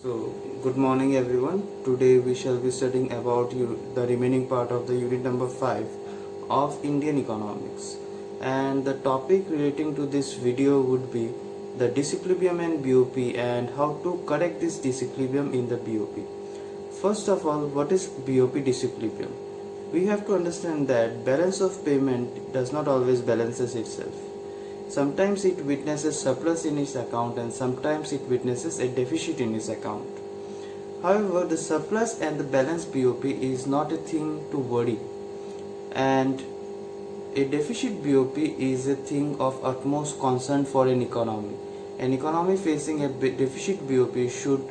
So, good morning everyone. Today we shall be studying about the remaining part of the unit number 5 of Indian economics. And the topic relating to this video would be the disequilibrium and BOP and how to correct this disequilibrium in the BOP. First of all, what is BOP disequilibrium? We have to understand that balance of payment does not always balances itself. Sometimes it witnesses surplus in its account and sometimes it witnesses a deficit in its account. However, the surplus and the balance BOP is not a thing to worry, and a deficit BOP is a thing of utmost concern for an economy. An economy facing a deficit BOP should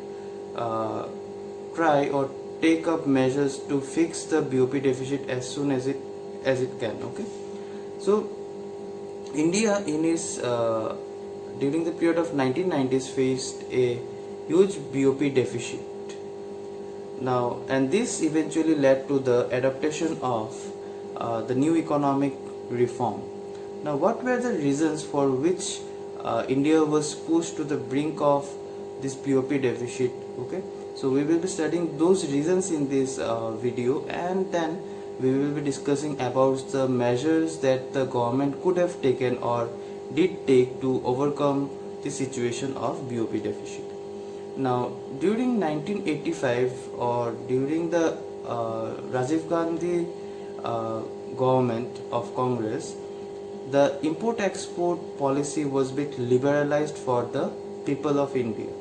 try or take up measures to fix the BOP deficit as soon as it can. Okay, so India in its during the period of 1990s faced a huge BOP deficit. Now, and this eventually led to the adaptation of the new economic reform. Now, what were the reasons for which India was pushed to the brink of this BOP deficit? Okay, so we will be studying those reasons in this video, and then we will be discussing about the measures that the government could have taken or did take to overcome the situation of BOP deficit. Now, during 1985 or during the Rajiv Gandhi government of Congress, the import-export policy was bit liberalized for the people of India.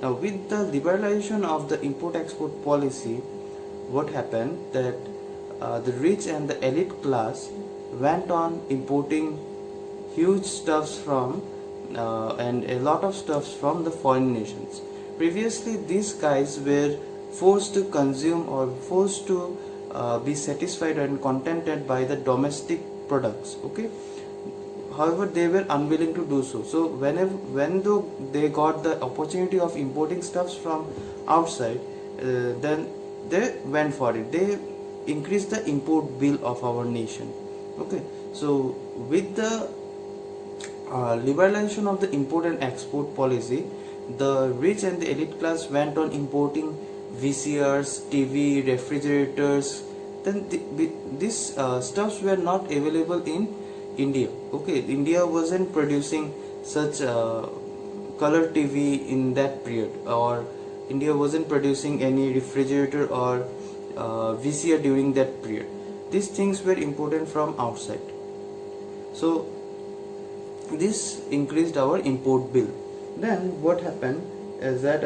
Now, with the liberalization of the import-export policy, what happened that the rich and the elite class went on importing huge stuffs from and a lot of stuffs from the foreign nations. Previously, these guys were forced to consume or forced to be satisfied and contented by the domestic products. Okay, however, they were unwilling to do so. So when though they got the opportunity of importing stuffs from outside, then they went for it. They increase the import bill of our nation. Okay, so with the liberalization of the import and export policy, the rich and the elite class went on importing VCRs, TV, refrigerators. Then these stuffs were not available in India. Okay, India wasn't producing such color TV in that period, or India wasn't producing any refrigerator or VCR during that period. These things were imported from outside. So this increased our import bill. Then what happened is that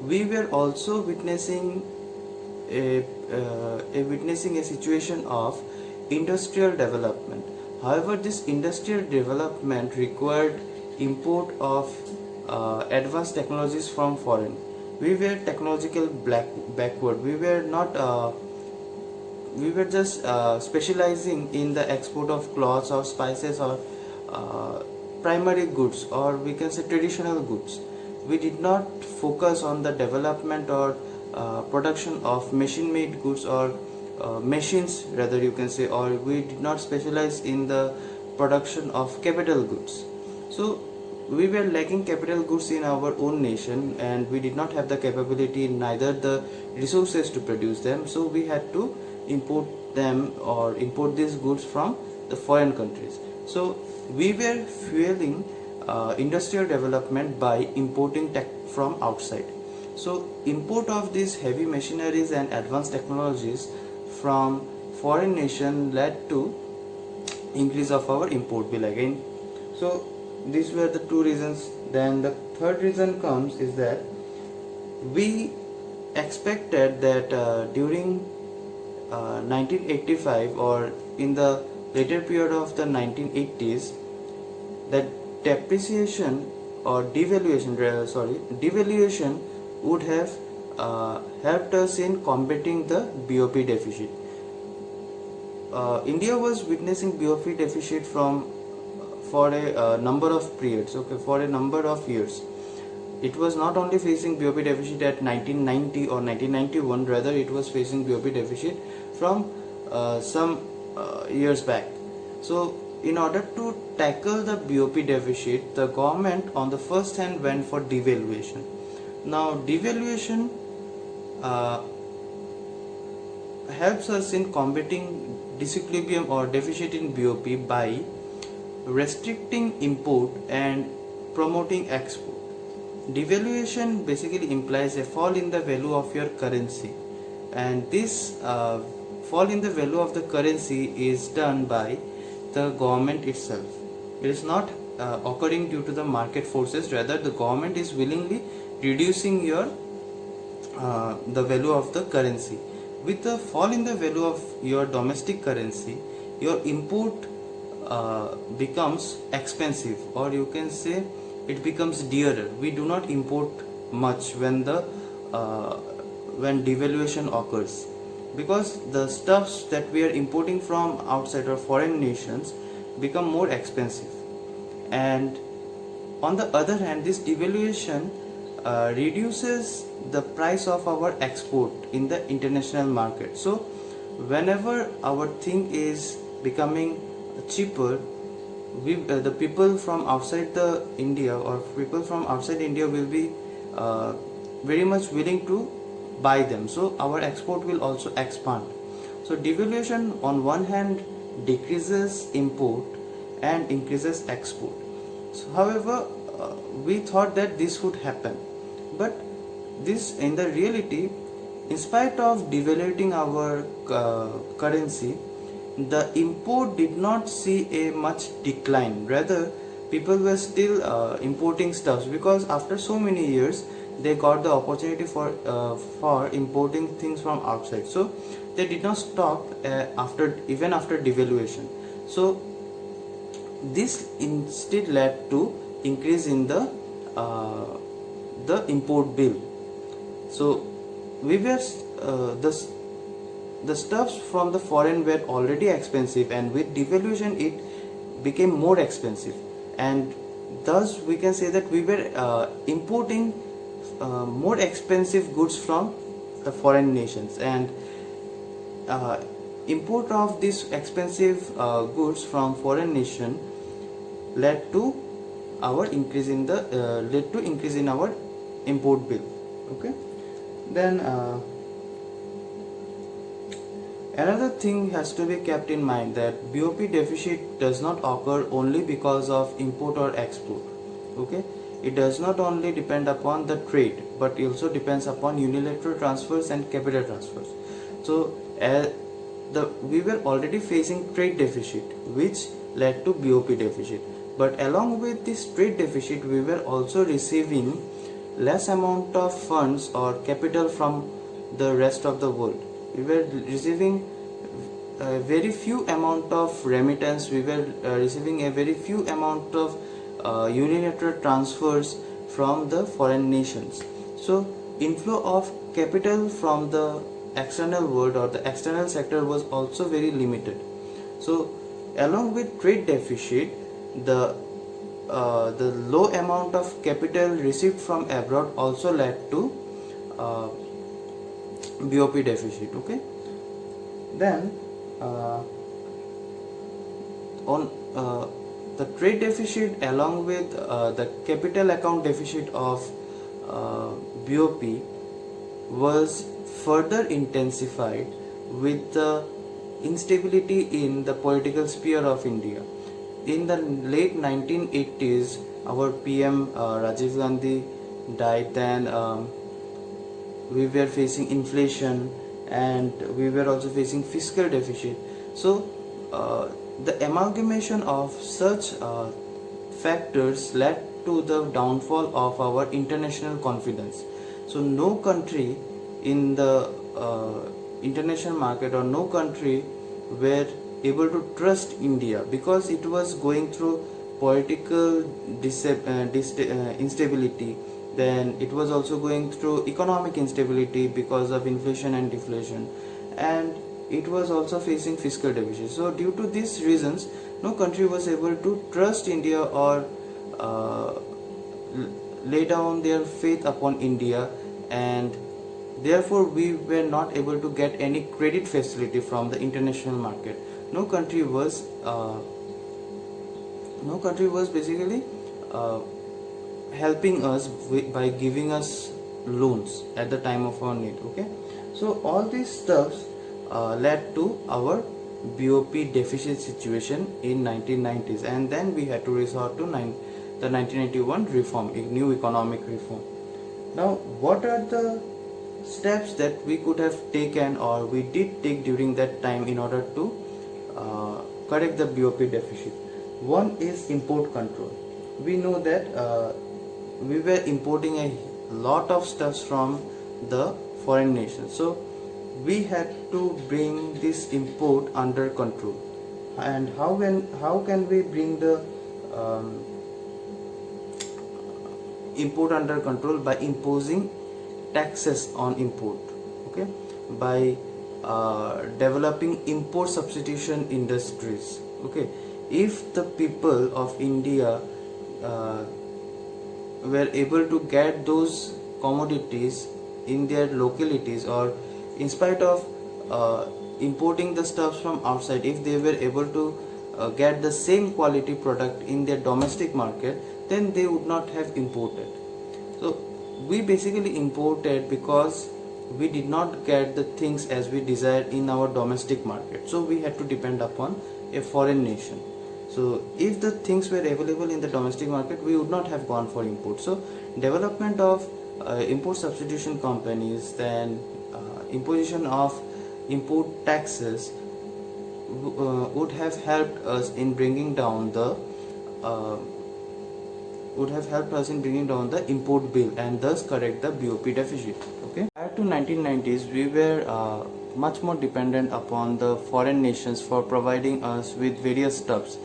we were also witnessing a situation of industrial development. However, this industrial development required import of advanced technologies from foreign. We were technological backward. We were not we were just specializing in the export of cloths or spices or primary goods, or we can say traditional goods. We did not focus on the development or production of machine made goods or machines, rather you can say, or we did not specialize in the production of capital goods. So we were lacking capital goods in our own nation, and we did not have the capability, neither the resources to produce them. So we had to import them or import these goods from the foreign countries. So we were fueling industrial development by importing tech from outside. So import of these heavy machineries and advanced technologies from foreign nation led to increase of our import bill again. So these were the two reasons. Then the third reason comes is that we expected that during 1985 or in the later period of the 1980s, that depreciation or devaluation would have helped us in combating the BOP deficit. India was witnessing BOP deficit for a number of periods, okay, for a number of years. It was not only facing BOP deficit at 1990 or 1991, rather it was facing BOP deficit from some years back. So in order to tackle the BOP deficit, the government on the first hand went for devaluation. Now devaluation helps us in combating disequilibrium or deficit in BOP by restricting import and promoting export. Devaluation basically implies a fall in the value of your currency, and this fall in the value of the currency is done by the government itself. It is not occurring due to the market forces, rather the government is willingly reducing your the value of the currency. With the fall in the value of your domestic currency, your import becomes expensive, or you can say it becomes dearer. We do not import much when devaluation occurs, because the stuffs that we are importing from outside or foreign nations become more expensive. And on the other hand, this devaluation reduces the price of our export in the international market. So whenever our thing is becoming cheaper, the people from outside the India or people from outside India will be very much willing to buy them, so our export will also expand. So devaluation on one hand decreases import and increases export. So, however, we thought that this would happen, but this in the reality, in spite of devaluing our currency, the import did not see a much decline. Rather, people were still importing stuffs, because after so many years they got the opportunity for importing things from outside. So they did not stop even after devaluation. So this instead led to increase in the import bill. So we were the stuffs from the foreign were already expensive, and with devaluation it became more expensive, and thus we can say that we were importing more expensive goods from the foreign nations, and import of these expensive goods from foreign nation led to increase in our import bill. Okay, then another thing has to be kept in mind, that BOP deficit does not occur only because of import or export. Okay, it does not only depend upon the trade, but it also depends upon unilateral transfers and capital transfers. So we were already facing trade deficit, which led to BOP deficit, but along with this trade deficit we were also receiving less amount of funds or capital from the rest of the world. We were receiving a very few amount of remittance, we were receiving a very few amount of unilateral transfers from the foreign nations. So inflow of capital from the external world or the external sector was also very limited. So along with trade deficit, the low amount of capital received from abroad also led to BOP deficit. Okay, then on the trade deficit along with the capital account deficit of BOP was further intensified with the instability in the political sphere of India. In the late 1980s, our PM Rajiv Gandhi died. Then we were facing inflation, and we were also facing fiscal deficit. So the amalgamation of such factors led to the downfall of our international confidence. So no country in the international market, or no country were able to trust India, because it was going through political instability. Then it was also going through economic instability because of inflation and deflation, and it was also facing fiscal deficit. So due to these reasons, no country was able to trust India or lay down their faith upon India, and therefore we were not able to get any credit facility from the international market. No country was no country was basically helping us by giving us loans at the time of our need. Okay, so all these stuffs led to our BOP deficit situation in 1990s, and then we had to resort to the 1981 reform, a new economic reform. Now, what are the steps that we could have taken or we did take during that time in order to correct the BOP deficit? One is import control. We know that we were importing a lot of stuffs from the foreign nations, so we had to bring this import under control. And how can we bring the import under control? By imposing taxes on import. Okay, by developing import substitution industries. Okay, if the people of India were able to get those commodities in their localities, or in spite of importing the stuffs from outside, if they were able to get the same quality product in their domestic market, then they would not have imported. So we basically imported because we did not get the things as we desired in our domestic market, so we had to depend upon a foreign nation. So if the things were available in the domestic market, we would not have gone for import. So development of import substitution companies, then imposition of import taxes would have helped us in bringing down the import bill, and thus correct the BOP deficit. Okay, prior to 1990s, we were much more dependent upon the foreign nations for providing us with various stuffs.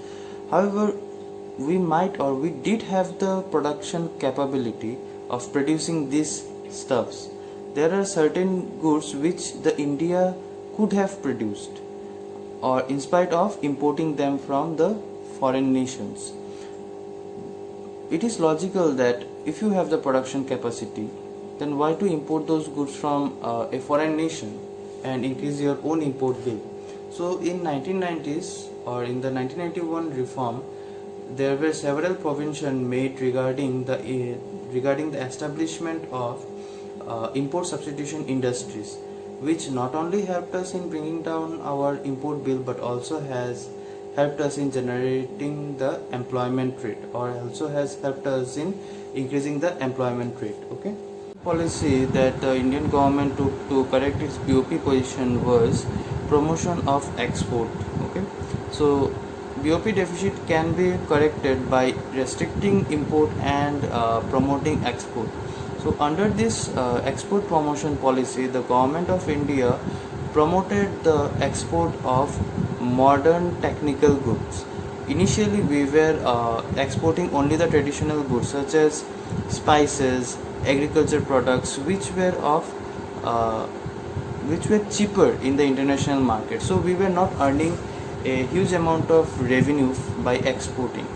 However, we did have the production capability of producing these stuffs. There are certain goods which the India could have produced, or in spite of importing them from the foreign nations. It is logical that if you have the production capacity, then why to import those goods from a foreign nation and increase your own import bill? So in 1990s or in the 1991 reform, there were several provisions made regarding the establishment of import substitution industries, which not only helped us in bringing down our import bill, but also has helped us in generating the employment rate, or also has helped us in increasing the employment rate. Okay, policy that the Indian government took to correct its BOP position was promotion of export. Okay, so BOP deficit can be corrected by restricting import and promoting export. So under this export promotion policy, the government of India promoted the export of modern technical goods. Initially, we were exporting only the traditional goods such as spices, agriculture products, which were cheaper in the international market. So we were not earning a huge amount of revenue by exporting.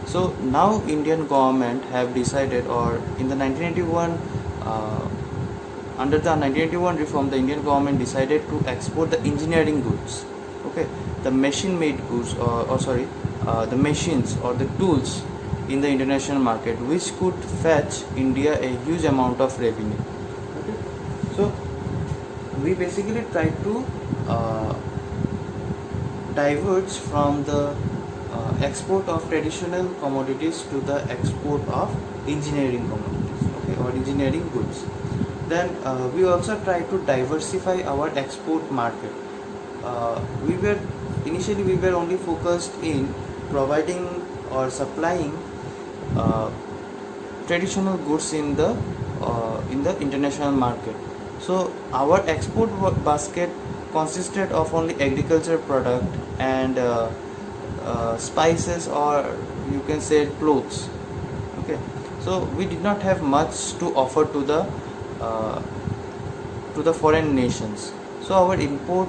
So now Indian government have decided, or in the 1981 under the 1981 reform, the Indian government decided to export the engineering goods. Okay, the machine made goods, the machines or the tools in the international market, which could fetch India a huge amount of revenue. Okay, so we basically try to diverge from the export of traditional commodities to the export of engineering commodities, okay, or engineering goods. Then we also try to diversify our export market. Initially we were only focused in providing or supplying traditional goods in the international market. So our export basket consisted of only agriculture product and spices, or you can say clothes. Okay, so we did not have much to offer to the foreign nations. So our export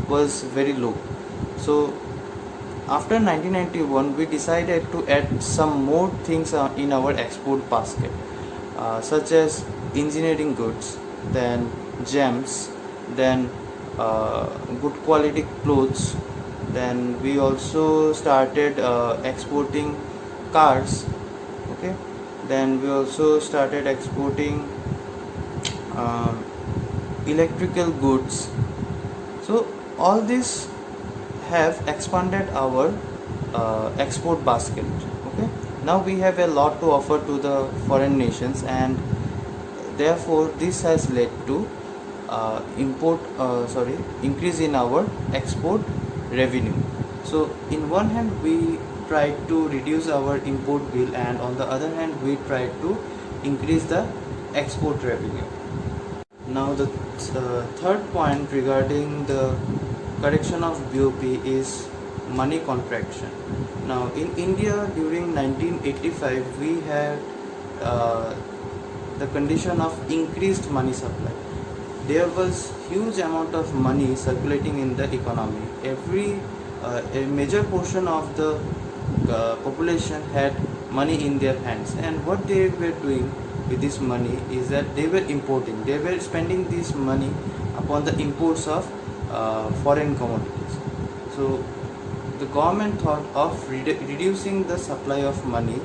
was very low. So after 1991, we decided to add some more things in our export basket, such as engineering goods, then gems, then good quality clothes, Then we also started exporting cars. Okay. Then we also started exporting electrical goods. So all this have expanded our export basket. Okay. Now we have a lot to offer to the foreign nations, and therefore this has led to increase in our export revenue. So in one hand we try to reduce our import bill, and on the other hand we try to increase the export revenue. Now the third point regarding the correction of BOP is money contraction. Now in India during 1985 we had the condition of increased money supply. There was huge amount of money circulating in the economy. A major portion of the population had money in their hands, and what they were doing with this money is that they were importing. They were spending this money upon the imports of foreign commodities. So the government thought of reducing the supply of money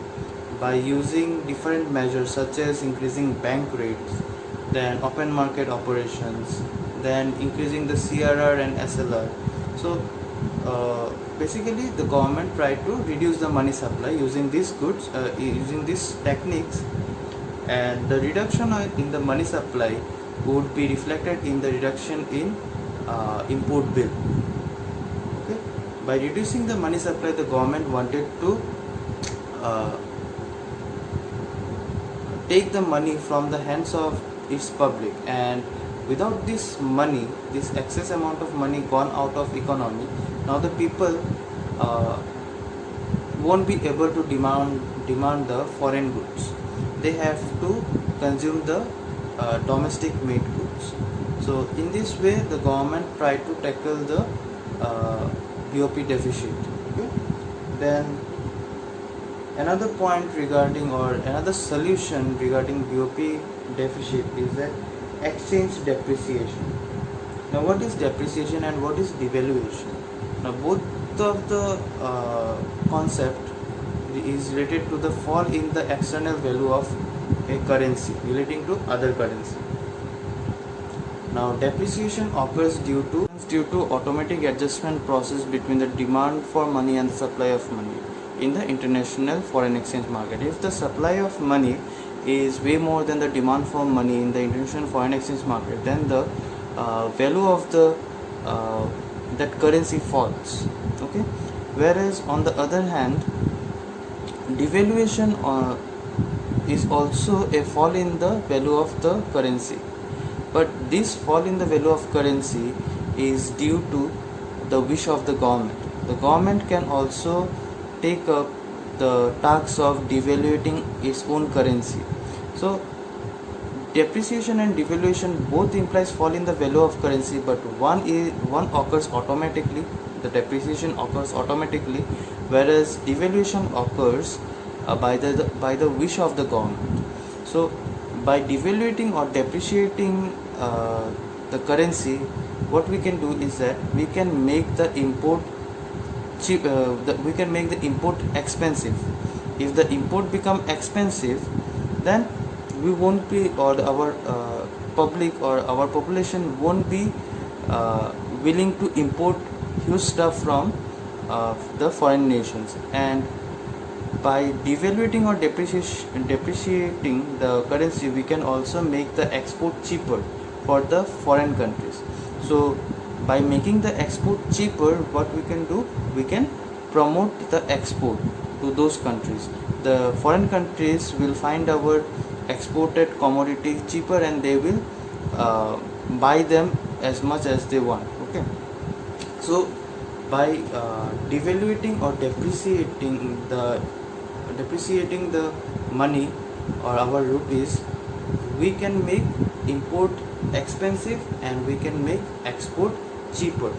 by using different measures such as increasing bank rates, then open market operations, then increasing the CRR and SLR. So basically the government tried to reduce the money supply using these goods, using these techniques, and the reduction in the money supply would be reflected in the reduction in import bill. Okay. By reducing the money supply, the government wanted to take the money from the hands of its public, and without this money, this excess amount of money gone out of economy, now the people won't be able to demand the foreign goods. They have to consume the domestic made goods. So in this way the government tried to tackle the BOP deficit. Okay? Then another point regarding, or another solution regarding BOP deficit is that exchange depreciation. Now what is depreciation and what is devaluation? Now both of the concept is related to the fall in the external value of a currency relating to other currency. Now depreciation occurs due to automatic adjustment process between the demand for money and the supply of money in the international foreign exchange market. If the supply of money is way more than the demand for money in the international foreign exchange market, then the value of the that currency falls. Okay. Whereas on the other hand, devaluation is also a fall in the value of the currency, but this fall in the value of currency is due to the wish of the government. The government can also take up the task of devaluating its own currency. So depreciation and devaluation both implies fall in the value of currency, but one occurs automatically, the depreciation occurs automatically, whereas devaluation occurs by the wish of the government. So by devaluating or depreciating the currency, what we can do is that we can make the import cheap. We can make the import expensive. If the import become expensive, then we won't be, or our public or our population won't be willing to import huge stuff from the foreign nations. And by devaluating or depreciating the currency, we can also make the export cheaper for the foreign countries. So by making the export cheaper, what we can do, we can promote the export to those countries. The foreign countries will find our exported commodity cheaper, and they will buy them as much as they want. Okay. So by devaluating or depreciating the money or our rupees, we can make import expensive and we can make export cheaper.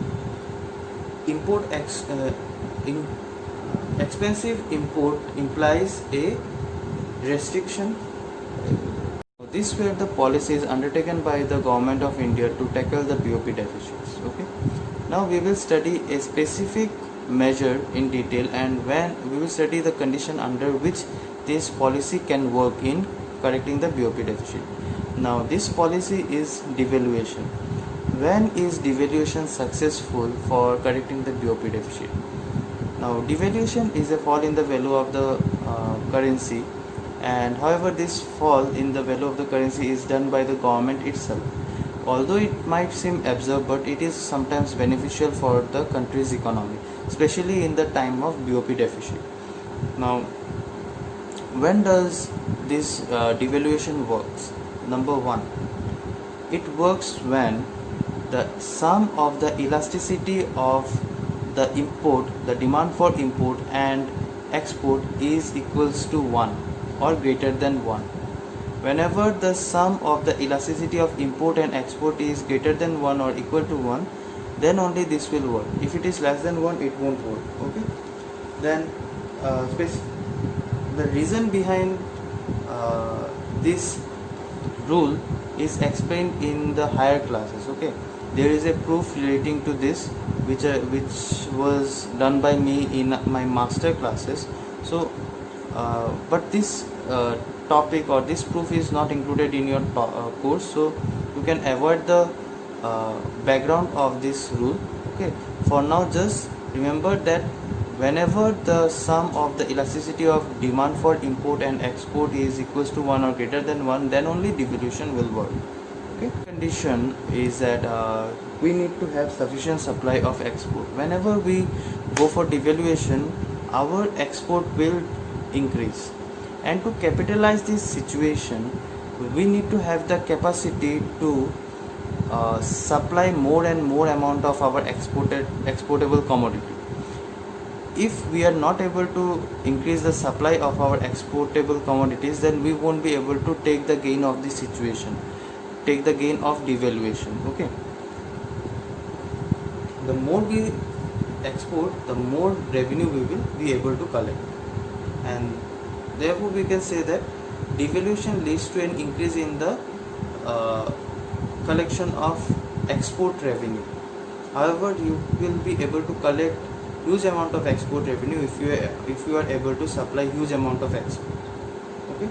Expensive import implies a restriction. These were the policies undertaken by the government of India to tackle the BOP deficits. Okay. Now we will study a specific measure in detail, and when we will study the condition under which this policy can work in correcting the BOP deficit. Now this policy is devaluation. When is devaluation successful for correcting the BOP deficit? Now devaluation is a fall in the value of the currency, and however this fall in the value of the currency is done by the government itself. Although it might seem absurd, but it is sometimes beneficial for the country's economy, especially in the time of BOP deficit. Now, when does this devaluation works? Number one, it works when the sum of the elasticity of the import, the demand for import and export is equals to 1 or greater than 1. Whenever the sum of the elasticity of import and export is greater than 1 or equal to 1, then only this will work. If it is less than 1, it won't work. Okay. Then the reason behind this rule is explained in the higher classes. Okay. There is a proof relating to this which was done by me in my master classes. So but this topic or this proof is not included in your course, so you can avoid the background of this rule. Okay, for now just remember that whenever the sum of the elasticity of demand for import and export is equals to 1 or greater than 1, then only devaluation will work. Okay, condition is that we need to have sufficient supply of export. Whenever we go for devaluation, our export will increase, and to capitalize this situation we need to have the capacity to supply more and more amount of our exportable commodity. If we are not able to increase the supply of our exportable commodities, then we won't be able to take the gain of the situation, take the gain of devaluation. Okay, the more we export, the more revenue we will be able to collect, and therefore we can say that devaluation leads to an increase in the collection of export revenue. However, you will be able to collect huge amount of export revenue if you are able to supply huge amount of export. Okay,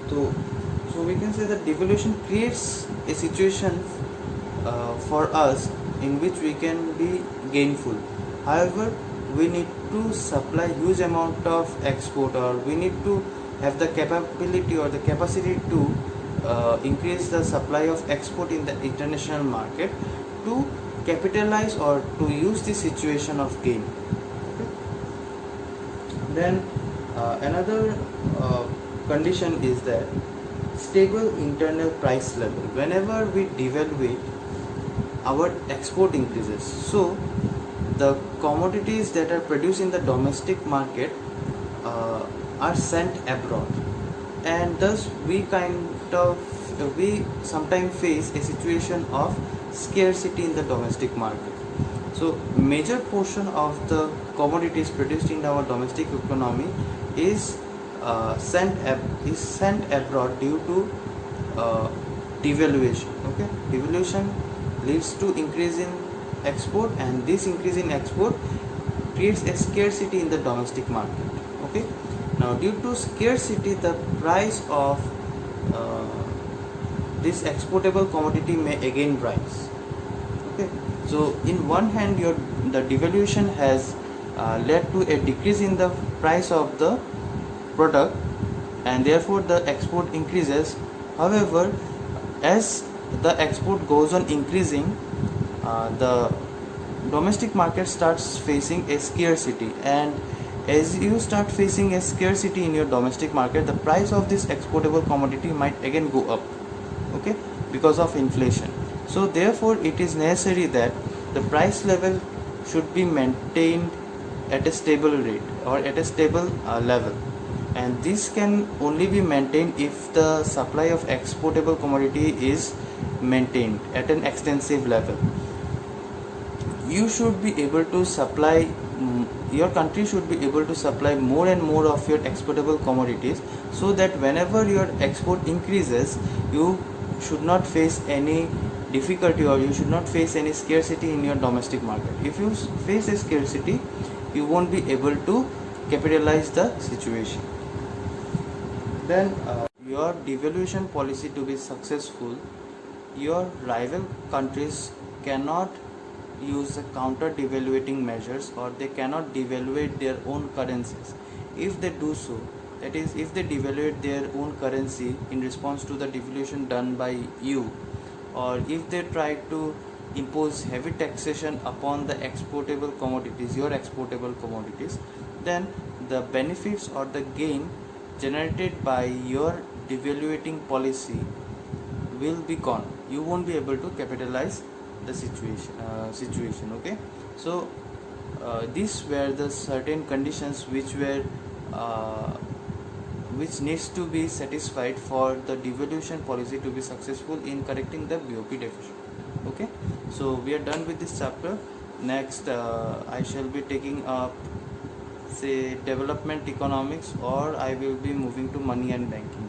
so we can say that devaluation creates a situation for us in which we can be gainful. However, we need to supply huge amount of export, or we need to have the capability or the capacity to increase the supply of export in the international market to capitalize or to use the situation of gain. Okay. Then another condition is that stable internal price level. Whenever we devalue, our export increases, so the commodities that are produced in the domestic market are sent abroad, and thus we sometimes face a situation of scarcity in the domestic market. So major portion of the commodities produced in our domestic economy is sent abroad due to devaluation. Okay, devaluation leads to increase in export, and this increase in export creates a scarcity in the domestic market. Okay, now due to scarcity, the price of this exportable commodity may again rise. Okay, so in one hand the devaluation has led to a decrease in the price of the product, and therefore the export increases. However, as the export goes on increasing, the domestic market starts facing a scarcity, and as you start facing a scarcity in your domestic market, the price of this exportable commodity might again go up. Okay, because of inflation. So therefore it is necessary that the price level should be maintained at a stable rate or at a stable level, and this can only be maintained if the supply of exportable commodity is maintained at an extensive level. You should be able to supply, your country should be able to supply more and more of your exportable commodities, so that whenever your export increases, you should not face any difficulty, or you should not face any scarcity in your domestic market. If you face a scarcity, you won't be able to capitalize the situation. Then your devaluation policy to be successful, your rival countries cannot use the counter devaluating measures, or they cannot devaluate their own currencies. If they do so, that is, if they devaluate their own currency in response to the devaluation done by you, or if they try to impose heavy taxation upon the exportable commodities, your exportable commodities, then the benefits or the gain generated by your devaluating policy will be gone. You won't be able to capitalize the situation. Okay, so these were the certain conditions which needs to be satisfied for the devaluation policy to be successful in correcting the BOP deficit. Okay, so we are done with this chapter. Next I shall be taking up, say, development economics, or I will be moving to money and banking.